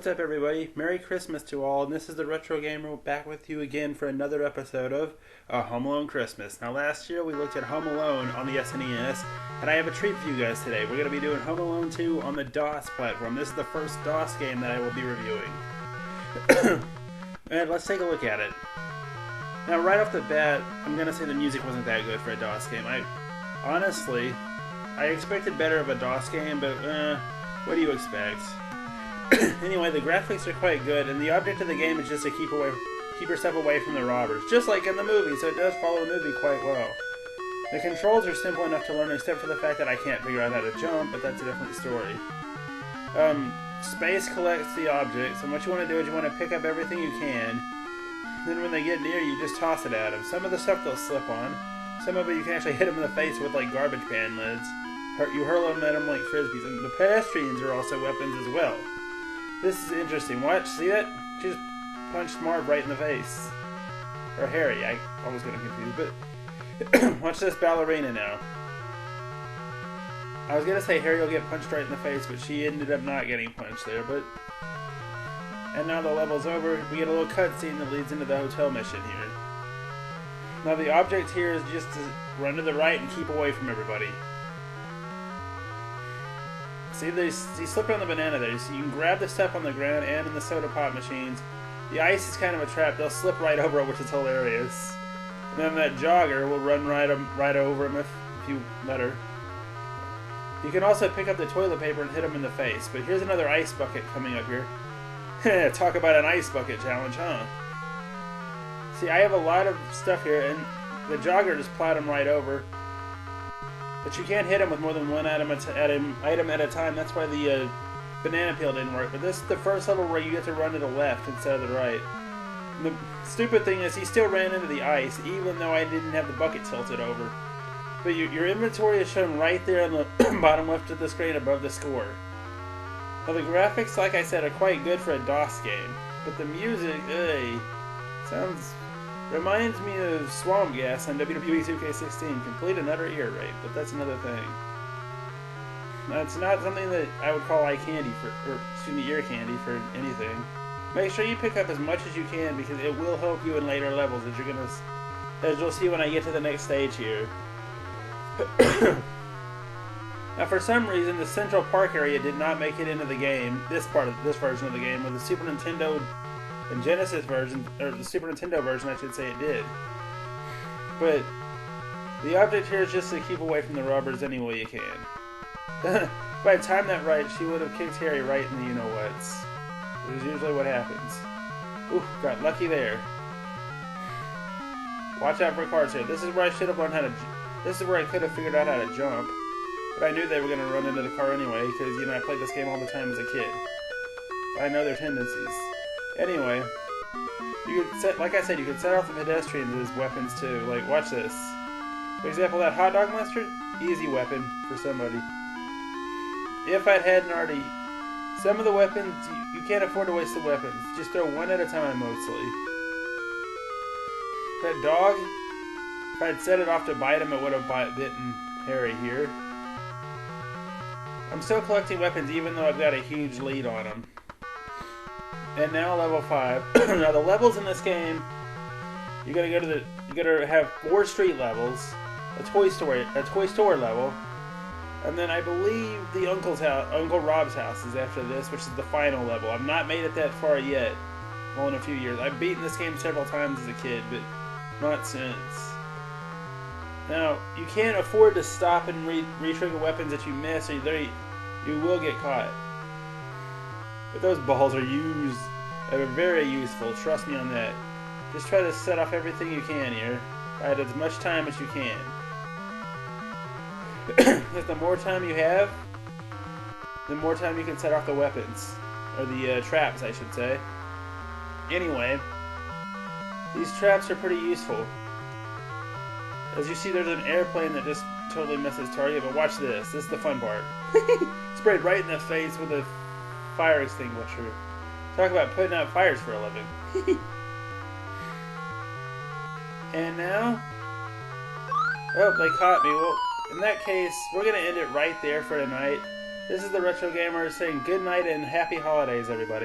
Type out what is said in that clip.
What's up, everybody? Merry Christmas to all, and this is the Retro Gamer back with you again for another episode of Home Alone Christmas. Now, last year we looked at Home Alone on the SNES, and I have a treat for you guys today. We're going to be doing Home Alone 2 on the DOS platform. This is the first DOS game that I will be reviewing. And let's take a look at it. Now, right off the bat, I'm going to say the music wasn't that good for a DOS game. Honestly, I expected better of a DOS game, but what do you expect? Anyway, the graphics are quite good, and the object of the game is just to keep yourself away from the robbers, just like in the movie, so it does follow the movie quite well. The controls are simple enough to learn, except for the fact that I can't figure out how to jump, but that's a different story. Space collects the objects, and what you want to do is you want to pick up everything you can. Then when they get near you, just toss it at them. Some of the stuff they'll slip on. Some of it you can actually hit them in the face with like garbage pan lids. You hurl them at them like frisbees, and the pedestrians are also weapons as well. This is interesting. Watch, see that? She just punched Marv right in the face. Or Harry, I always get confused, but watch this ballerina now. I was gonna say Harry will get punched right in the face, but she ended up not getting punched there, but... And now the level's over, we get a little cutscene that leads into the hotel mission here. Now the object here is just to run to the right and keep away from everybody. See, he slipped on the banana there. So you can grab the stuff on the ground and in the soda pop machines. The ice is kind of a trap. They'll slip right over it, which is hilarious. And then that jogger will run right over him if you let her. You can also pick up the toilet paper and hit him in the face. But here's another ice bucket coming up here. Talk about an ice bucket challenge, huh? See, I have a lot of stuff here, and the jogger just plowed him right over. But you can't hit him with more than one item at a time. That's why the banana peel didn't work. But this is the first level where you get to run to the left instead of the right. And the stupid thing is he still ran into the ice, even though I didn't have the bucket tilted over. But your inventory is shown right there on the bottom left of the screen above the score. Now the graphics, like I said, are quite good for a DOS game. But the music, reminds me of Swamp Gas on WWE 2K16. Complete and utter ear rape, but that's another thing. Now, it's not something that I would call ear candy for anything. Make sure you pick up as much as you can because it will help you in later levels, as you'll see when I get to the next stage here. Now, for some reason, the Central Park area did not make it into the game. This version of the game, with the Super Nintendo and Genesis version, or the Super Nintendo version, I should say, it did. But the object here is just to keep away from the robbers any way you can. If I had timed that right, she would have kicked Harry right in the you-know-whats. Which is usually what happens. Ooh, got lucky there. Watch out for cars here. This is where I should have learned how to... This is where I could have figured out how to jump. But I knew they were going to run into the car anyway, because, I played this game all the time as a kid. I know their tendencies. Anyway, you could set, like I said, you could set off the pedestrians as weapons too. Like, watch this. For example, that hot dog mustard, easy weapon for somebody. If I hadn't already, some of the weapons you can't afford to waste the weapons. Just throw one at a time mostly. That dog, if I'd set it off to bite him, it would have bitten Harry here. I'm still collecting weapons even though I've got a huge lead on him. And now level 5. Now the levels in this game, you gotta have 4 street levels, a toy store level, and then I believe the Uncle Rob's house is after this, which is the final level. I've not made it that far yet. Well, in a few years. I've beaten this game several times as a kid, but not since. Now, you can't afford to stop and re-trigger weapons that you miss, or you will get caught. But those balls are very useful, trust me on that. Just try to set off everything you can here. At as much time as you can. Because the more time you have, the more time you can set off the weapons. Or the traps, I should say. Anyway, these traps are pretty useful. As you see, there's an airplane that just totally misses target, but watch this. This is the fun part. Sprayed right in the face with a fire extinguisher. Talk about putting out fires for a living. And now... Oh, they caught me. Well, in that case, we're going to end it right there for tonight. This is the Retro Gamer saying good night and happy holidays, everybody.